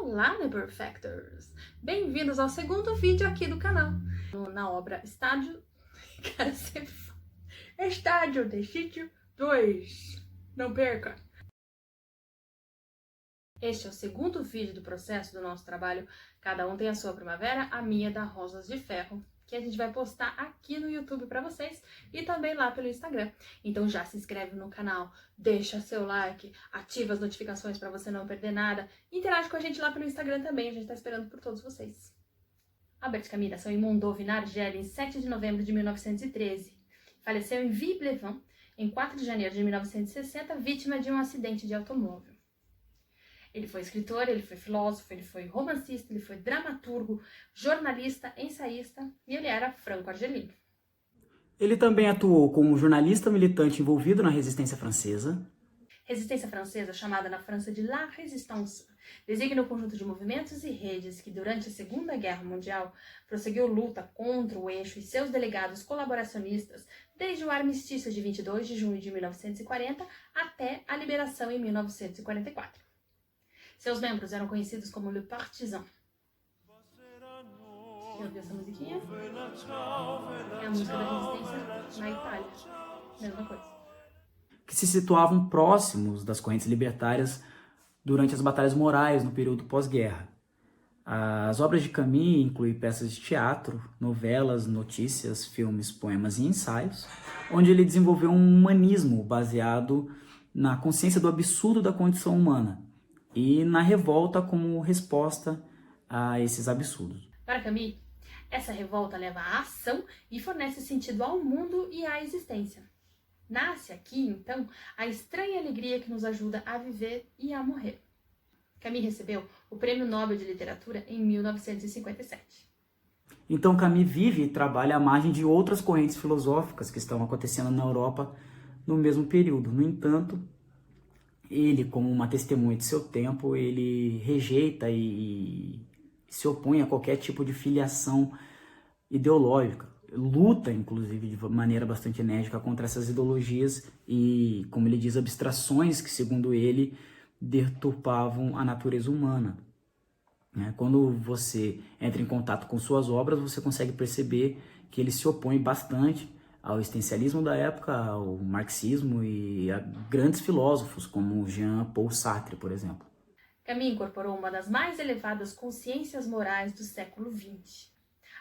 Olá, Neperfectors! Bem-vindos ao segundo vídeo aqui do canal. Na obra Estádio... Estádio de Sítio 2. Não perca! Este é o segundo vídeo do processo do nosso trabalho Cada Um Tem a Sua Primavera, a minha da Rosas de Ferro, que a gente vai postar aqui no YouTube pra vocês e também lá pelo Instagram. Então já se inscreve no canal, deixa seu like, ativa as notificações pra você não perder nada, interage com a gente lá pelo Instagram também, a gente tá esperando por todos vocês. Albert Camus nasceu em Mondovì, na Argélia, em 7 de novembro de 1913. Faleceu em Villeblevin, em 4 de janeiro de 1960, vítima de um acidente de automóvel. Ele foi escritor, ele foi filósofo, ele foi romancista, ele foi dramaturgo, jornalista, ensaísta e ele era franco-argelino. Ele também atuou como jornalista militante envolvido na resistência francesa. Resistência francesa, chamada na França de La Résistance, designa o conjunto de movimentos e redes que, durante a Segunda Guerra Mundial, prosseguiu luta contra o eixo e seus delegados colaboracionistas desde o armistício de 22 de junho de 1940 até a liberação em 1944. Seus membros eram conhecidos como Le Partisan. Já ouviu essa musiquinha? É a música da resistência na Itália. Mesma coisa. Que se situavam próximos das correntes libertárias durante as batalhas morais no período pós-guerra. As obras de Camus incluem peças de teatro, novelas, notícias, filmes, poemas e ensaios, onde ele desenvolveu um humanismo baseado na consciência do absurdo da condição humana e na revolta como resposta a esses absurdos. Para Camus, essa revolta leva à ação e fornece sentido ao mundo e à existência. Nasce aqui, então, a estranha alegria que nos ajuda a viver e a morrer. Camus recebeu o Prêmio Nobel de Literatura em 1957. Então Camus vive e trabalha à margem de outras correntes filosóficas que estão acontecendo na Europa no mesmo período. No entanto, ele, como uma testemunha de seu tempo, ele rejeita e se opõe a qualquer tipo de filiação ideológica. Luta, inclusive, de maneira bastante enérgica contra essas ideologias e, como ele diz, abstrações que, segundo ele, deturpavam a natureza humana. Quando você entra em contato com suas obras, você consegue perceber que ele se opõe bastante ao existencialismo da época, ao marxismo e a grandes filósofos como Jean-Paul Sartre, por exemplo. Camus incorporou uma das mais elevadas consciências morais do século XX.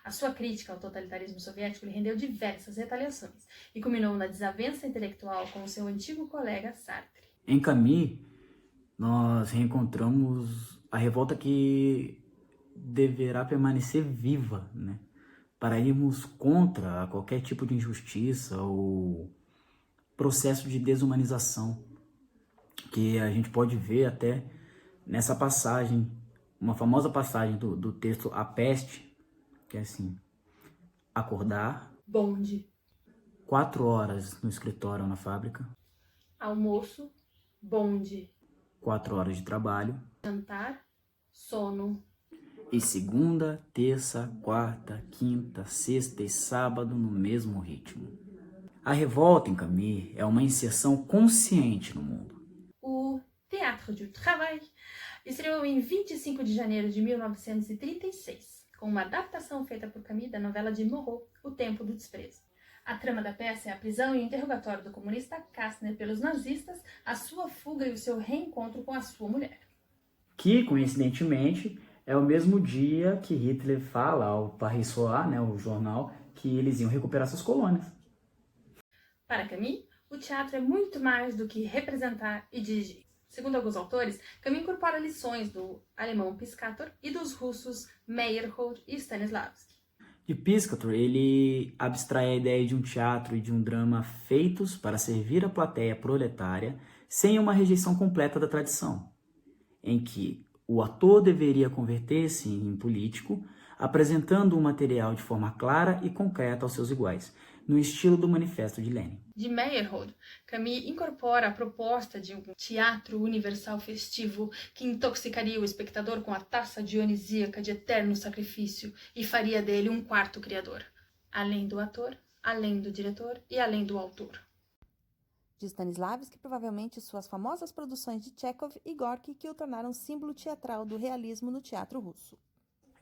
A sua crítica ao totalitarismo soviético lhe rendeu diversas retaliações e culminou na desavença intelectual com o seu antigo colega Sartre. Em Camus, nós reencontramos a revolta que deverá permanecer viva, para irmos contra qualquer tipo de injustiça ou processo de desumanização, que a gente pode ver até nessa passagem, uma famosa passagem do texto A Peste, que é assim: acordar, Bonde, 4 horas no escritório ou na fábrica, almoço, bonde, 4 horas de trabalho, jantar, sono. e segunda, terça, quarta, quinta, sexta e sábado no mesmo ritmo. A revolta em Camus é uma inserção consciente no mundo. O Théâtre du Travail estreou em 25 de janeiro de 1936, com uma adaptação feita por Camus da novela de Moreau, O Tempo do Desprezo. A trama da peça é a prisão e o interrogatório do comunista Kastner pelos nazistas, a sua fuga e o seu reencontro com a sua mulher. Que, coincidentemente, é o mesmo dia que Hitler fala ao Paris Soir, o jornal, que eles iam recuperar suas colônias. Para Camus, o teatro é muito mais do que representar e dirigir. Segundo alguns autores, Camus incorpora lições do alemão Piscator e dos russos Meyerhold e Stanislavski. De Piscator, ele abstrai a ideia de um teatro e de um drama feitos para servir a plateia proletária sem uma rejeição completa da tradição, em que o ator deveria converter-se em político, apresentando o material de forma clara e concreta aos seus iguais, no estilo do Manifesto de Lenin. De Meyerhold, Camus incorpora a proposta de um teatro universal festivo que intoxicaria o espectador com a taça dionisíaca de eterno sacrifício e faria dele um quarto criador, além do ator, além do diretor e além do autor. de Stanislavski, provavelmente suas famosas produções de Chekhov e Gorky, que o tornaram símbolo teatral do realismo no teatro russo.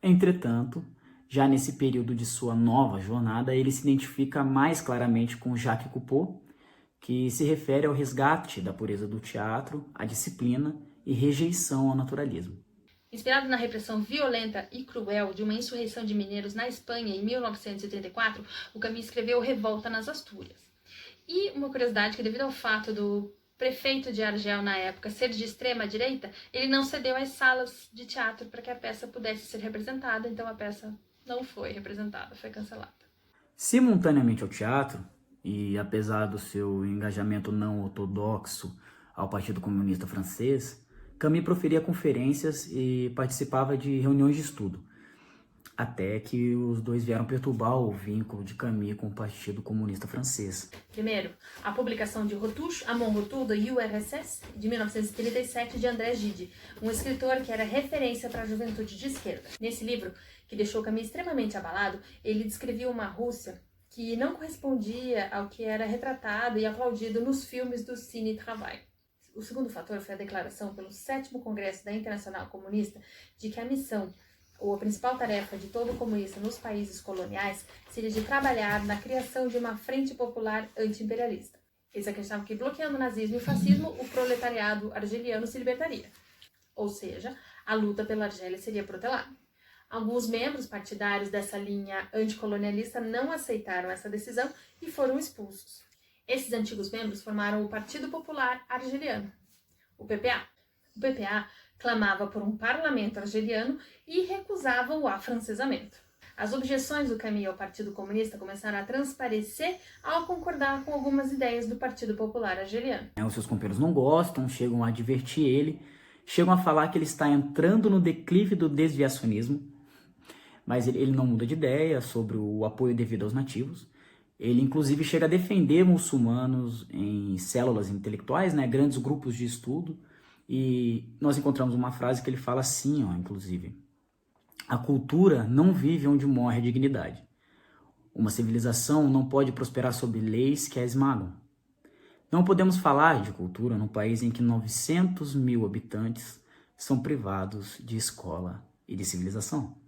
Entretanto, já nesse período de sua nova jornada, ele se identifica mais claramente com Jacques Coupeau, que se refere ao resgate da pureza do teatro, à disciplina e rejeição ao naturalismo. Inspirado na repressão violenta e cruel de uma insurreição de mineiros na Espanha em 1934, o Camus escreveu Revolta nas Astúrias. E uma curiosidade que, devido ao fato do prefeito de Argel na época ser de extrema direita, ele não cedeu às salas de teatro para que a peça pudesse ser representada, então a peça não foi representada, foi cancelada. Simultaneamente ao teatro, e apesar do seu engajamento não ortodoxo ao Partido Comunista Francês, Camus proferia conferências e participava de reuniões de estudo, até que os dois vieram perturbar o vínculo de Camus com o Partido Comunista Francês. Primeiro, a publicação de Retouche à mon retour de URSS, de 1937, de André Gide, um escritor que era referência para a juventude de esquerda. Nesse livro, que deixou Camus extremamente abalado, ele descrevia uma Rússia que não correspondia ao que era retratado e aplaudido nos filmes do Cine Travail. O segundo fator foi a declaração pelo 7º Congresso da Internacional Comunista de que a missão, ou a principal tarefa de todo comunista nos países coloniais, seria de trabalhar na criação de uma frente popular anti-imperialista. Eles acreditavam que, bloqueando o nazismo e o fascismo, o proletariado argeliano se libertaria. Ou seja, a luta pela Argélia seria protelada. Alguns membros partidários dessa linha anticolonialista não aceitaram essa decisão e foram expulsos. Esses antigos membros formaram o Partido Popular Argeliano, o PPA. O PPA clamava por um parlamento argeliano e recusava o afrancesamento. As objeções do Camus ao Partido Comunista começaram a transparecer ao concordar com algumas ideias do Partido Popular Argeliano. Os seus companheiros não gostam, chegam a advertir ele, chegam a falar que ele está entrando no declive do desviacionismo, mas ele não muda de ideia sobre o apoio devido aos nativos. Ele, inclusive, chega a defender muçulmanos em células intelectuais, grandes grupos de estudo, e nós encontramos uma frase que ele fala assim, inclusive: a cultura não vive onde morre a dignidade. Uma civilização não pode prosperar sob leis que a esmagam. Não podemos falar de cultura num país em que 900 mil habitantes são privados de escola e de civilização.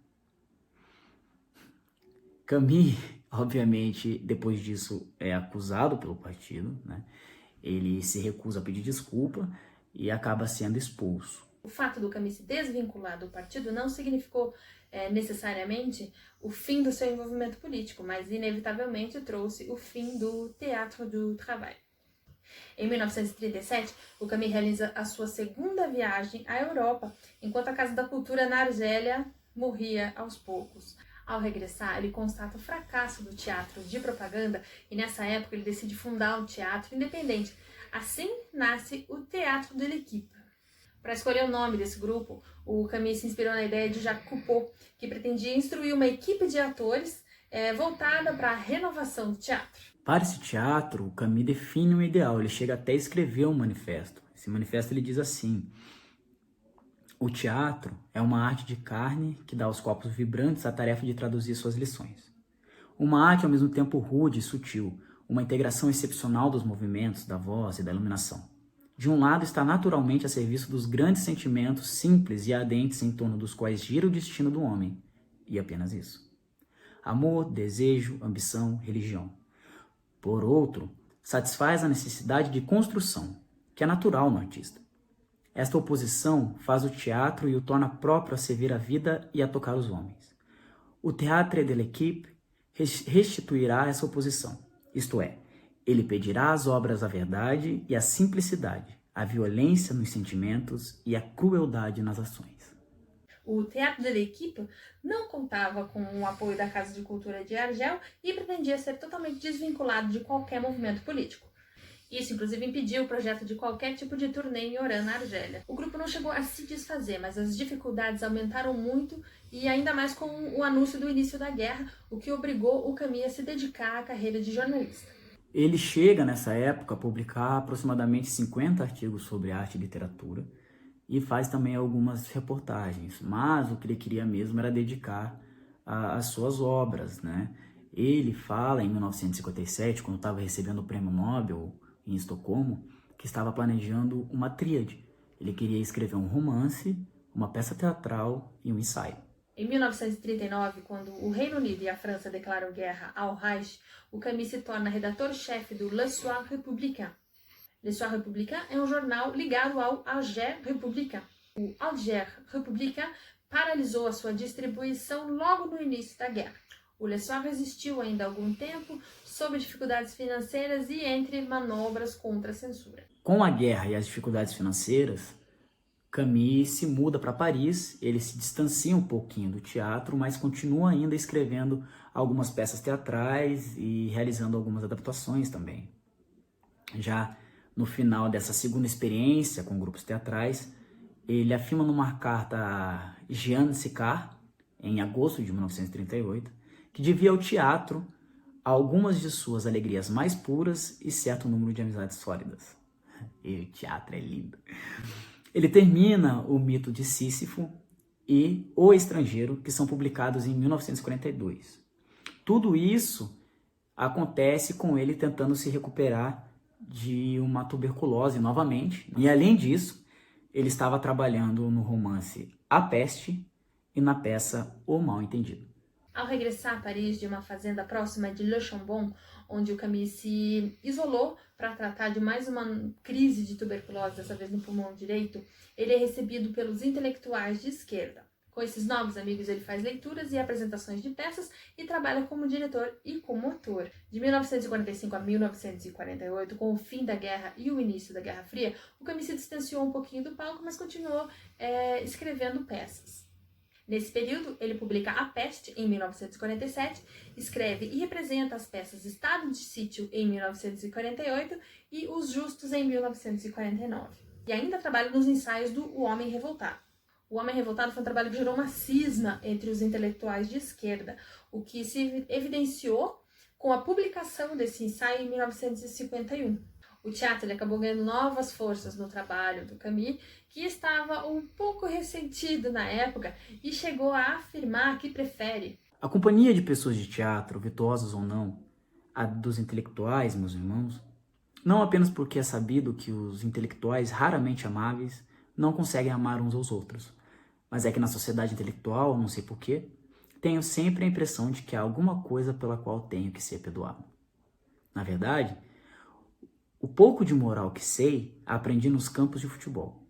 Camus, obviamente, depois disso é acusado pelo partido, Ele se recusa a pedir desculpa e acaba sendo expulso. O fato do Camus se desvincular do partido não significou necessariamente o fim do seu envolvimento político, mas inevitavelmente trouxe o fim do Théâtre du Travail. Em 1937, o Camus realiza a sua segunda viagem à Europa, enquanto a Casa da Cultura na Argélia morria aos poucos. Ao regressar, ele constata o fracasso do teatro de propaganda e nessa época ele decide fundar um teatro independente. Assim nasce o Théâtre de l'Équipe. Para escolher o nome desse grupo, o Camus se inspirou na ideia de Jacques Coupeau, que pretendia instruir uma equipe de atores voltada para a renovação do teatro. Para esse teatro, o Camus define um ideal, ele chega até a escrever um manifesto. Esse manifesto ele diz assim: o teatro é uma arte de carne que dá aos corpos vibrantes a tarefa de traduzir suas lições. Uma arte ao mesmo tempo rude e sutil, uma integração excepcional dos movimentos, da voz e da iluminação. De um lado está naturalmente a serviço dos grandes sentimentos simples e ardentes em torno dos quais gira o destino do homem, e apenas isso. Amor, desejo, ambição, religião. Por outro, satisfaz a necessidade de construção, que é natural no artista. Esta oposição faz o teatro e o torna próprio a servir a vida e a tocar os homens. O Théâtre de l'Équipe restituirá essa oposição, isto é, ele pedirá às obras a verdade e a simplicidade, a violência nos sentimentos e a crueldade nas ações. O Théâtre de l'Équipe não contava com o apoio da Casa de Cultura de Argel e pretendia ser totalmente desvinculado de qualquer movimento político. Isso, inclusive, impediu o projeto de qualquer tipo de turnê em Oran, na Argélia. O grupo não chegou a se desfazer, mas as dificuldades aumentaram muito e ainda mais com o anúncio do início da guerra, o que obrigou o Camus a se dedicar à carreira de jornalista. Ele chega, nessa época, a publicar aproximadamente 50 artigos sobre arte e literatura e faz também algumas reportagens, mas o que ele queria mesmo era dedicar as suas obras, Ele fala, em 1957, quando estava recebendo o Prêmio Nobel, em Estocolmo, que estava planejando uma tríade. Ele queria escrever um romance, uma peça teatral e um ensaio. Em 1939, quando o Reino Unido e a França declaram guerra ao Reich, o Camus se torna redator-chefe do Le Soir Républicain. Le Soir Républicain é um jornal ligado ao Alger Républicain. O Alger Républicain paralisou a sua distribuição logo no início da guerra. O Le Soir resistiu ainda algum tempo, sob dificuldades financeiras e entre manobras contra a censura. Com a guerra e as dificuldades financeiras, Camus se muda para Paris, ele se distancia um pouquinho do teatro, mas continua ainda escrevendo algumas peças teatrais e realizando algumas adaptações também. Já no final dessa segunda experiência com grupos teatrais, ele afirma numa carta a Jean Sicard, em agosto de 1938, que devia ao teatro algumas de suas alegrias mais puras e certo número de amizades sólidas. E o teatro é lindo. Ele termina o Mito de Sísifo e O Estrangeiro, que são publicados em 1942. Tudo isso acontece com ele tentando se recuperar de uma tuberculose novamente. E além disso, ele estava trabalhando no romance A Peste e na peça O Mal Entendido. Ao regressar a Paris de uma fazenda próxima de Le Chambon, onde o Camus se isolou para tratar de mais uma crise de tuberculose, dessa vez no pulmão direito, ele é recebido pelos intelectuais de esquerda. Com esses novos amigos, ele faz leituras e apresentações de peças e trabalha como diretor e como ator. De 1945 a 1948, com o fim da guerra e o início da Guerra Fria, o Camus se distanciou um pouquinho do palco, mas continuou escrevendo peças. Nesse período, ele publica A Peste, em 1947, escreve e representa as peças Estado de Sítio, em 1948, e Os Justos, em 1949. E ainda trabalha nos ensaios do O Homem Revoltado. O Homem Revoltado foi um trabalho que gerou uma cisma entre os intelectuais de esquerda, o que se evidenciou com a publicação desse ensaio em 1951. O teatro ele acabou ganhando novas forças no trabalho do Camus, que estava um pouco ressentido na época e chegou a afirmar que prefere. A companhia de pessoas de teatro, virtuosas ou não, a dos intelectuais, meus irmãos, não apenas porque é sabido que os intelectuais raramente amáveis não conseguem amar uns aos outros, mas é que na sociedade intelectual, não sei porquê, tenho sempre a impressão de que há alguma coisa pela qual tenho que ser perdoado. Na verdade, o pouco de moral que sei, aprendi nos campos de futebol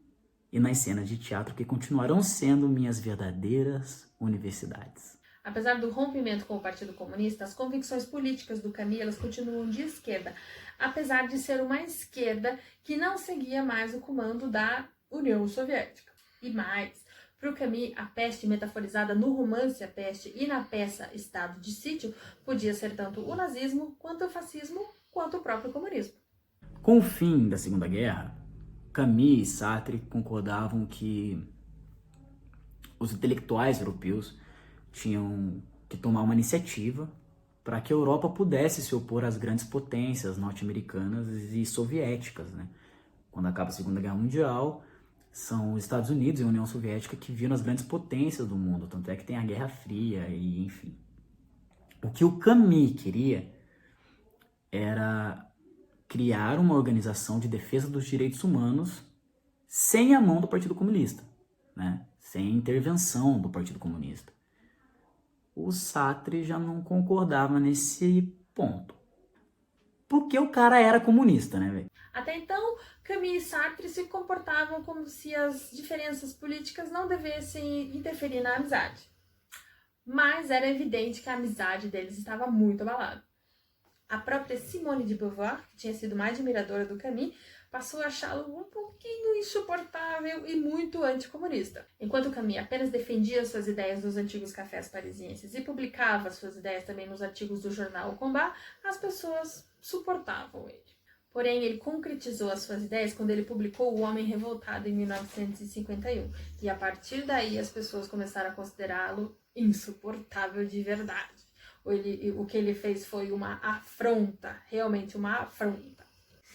e nas cenas de teatro que continuarão sendo minhas verdadeiras universidades. Apesar do rompimento com o Partido Comunista, as convicções políticas do Camus elas continuam de esquerda, apesar de ser uma esquerda que não seguia mais o comando da União Soviética. E mais, para o Camus, a peste metaforizada no romance A Peste e na peça Estado de Sítio podia ser tanto o nazismo, quanto o fascismo, quanto o próprio comunismo. Com o fim da Segunda Guerra, Camus e Sartre concordavam que os intelectuais europeus tinham que tomar uma iniciativa para que a Europa pudesse se opor às grandes potências norte-americanas e soviéticas, né? Quando acaba a Segunda Guerra Mundial, são os Estados Unidos e a União Soviética que viram as grandes potências do mundo, tanto é que tem a Guerra Fria e enfim. O que o Camus queria era criar uma organização de defesa dos direitos humanos sem a mão do Partido Comunista, né? Sem intervenção do Partido Comunista. O Sartre já não concordava nesse ponto. Porque o cara era comunista, né, velho? Até então, Camus e Sartre se comportavam como se as diferenças políticas não devessem interferir na amizade. Mas era evidente que a amizade deles estava muito abalada. A própria Simone de Beauvoir, que tinha sido uma admiradora do Camus, passou a achá-lo um pouquinho insuportável e muito anticomunista. Enquanto Camus apenas defendia suas ideias nos antigos cafés parisienses e publicava suas ideias também nos artigos do jornal O Combat, as pessoas suportavam ele. Porém, ele concretizou as suas ideias quando ele publicou O Homem Revoltado em 1951. E a partir daí as pessoas começaram a considerá-lo insuportável de verdade. O que ele fez foi uma afronta, realmente uma afronta.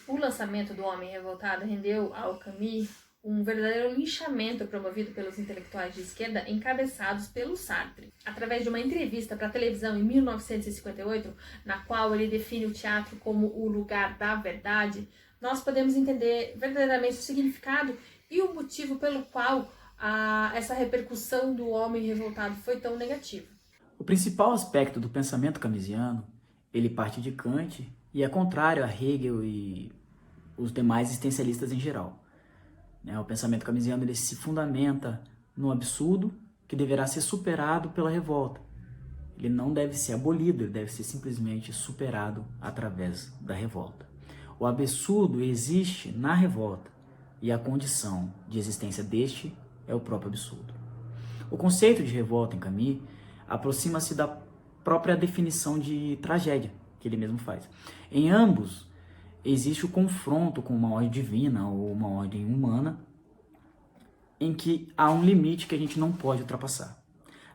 O lançamento do Homem Revoltado rendeu ao Camus um verdadeiro linchamento promovido pelos intelectuais de esquerda encabeçados pelo Sartre. Através de uma entrevista para a televisão em 1958, na qual ele define o teatro como o lugar da verdade, nós podemos entender verdadeiramente o significado e o motivo pelo qual essa repercussão do homem revoltado foi tão negativa. O principal aspecto do pensamento camisiano, ele parte de Kant e é contrário a Hegel e os demais existencialistas em geral. O pensamento camisiano ele se fundamenta no absurdo que deverá ser superado pela revolta. Ele não deve ser abolido, ele deve ser simplesmente superado através da revolta. O absurdo existe na revolta e a condição de existência deste é o próprio absurdo. O conceito de revolta em Camus aproxima-se da própria definição de tragédia que ele mesmo faz. Em ambos, existe o confronto com uma ordem divina ou uma ordem humana em que há um limite que a gente não pode ultrapassar.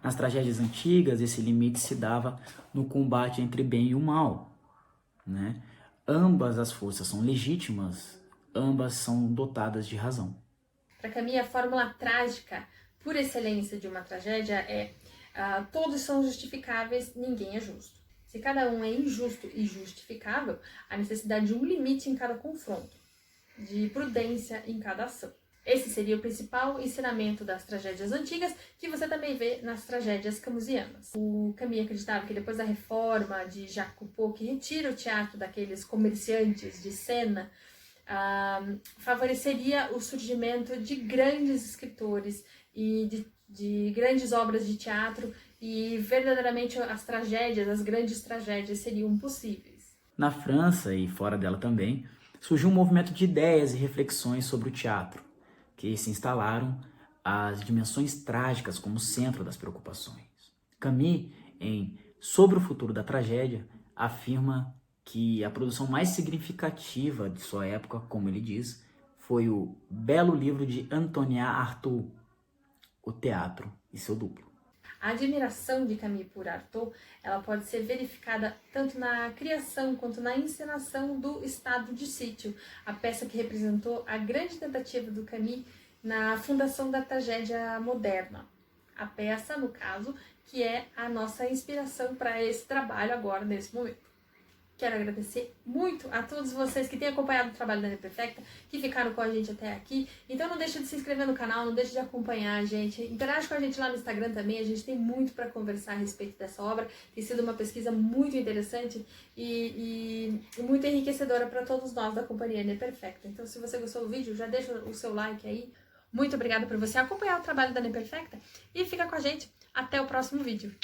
Nas tragédias antigas, esse limite se dava no combate entre bem e o mal, né? Ambas as forças são legítimas, ambas são dotadas de razão. Para Camus, a fórmula trágica por excelência de uma tragédia é todos são justificáveis, ninguém é justo. Se cada um é injusto e justificável, há necessidade de um limite em cada confronto, de prudência em cada ação. Esse seria o principal ensinamento das tragédias antigas, que você também vê nas tragédias camusianas. O Camus acreditava que depois da reforma de Jacques Coupeau, que retira o teatro daqueles comerciantes de cena, favoreceria o surgimento de grandes escritores e de grandes obras de teatro, e verdadeiramente as grandes tragédias seriam possíveis. Na França e fora dela também, surgiu um movimento de ideias e reflexões sobre o teatro, que se instalaram as dimensões trágicas como centro das preocupações. Camus, em Sobre o Futuro da Tragédia, afirma que a produção mais significativa de sua época, como ele diz, foi o belo livro de Antonin Artaud, O Teatro e Seu Duplo. A admiração de Camus por Artaud, ela pode ser verificada tanto na criação quanto na encenação do Estado de Sítio, a peça que representou a grande tentativa do Camus na fundação da tragédia moderna. A peça, no caso, que é a nossa inspiração para esse trabalho agora, nesse momento. Quero agradecer muito a todos vocês que têm acompanhado o trabalho da Nê Perfecta, que ficaram com a gente até aqui. Então não deixe de se inscrever no canal, não deixe de acompanhar a gente. Interage com a gente lá no Instagram também, a gente tem muito para conversar a respeito dessa obra. Tem sido uma pesquisa muito interessante e muito enriquecedora para todos nós da companhia Nê Perfecta. Então se você gostou do vídeo, já deixa o seu like aí. Muito obrigada por você acompanhar o trabalho da Nê Perfecta e fica com a gente. Até o próximo vídeo.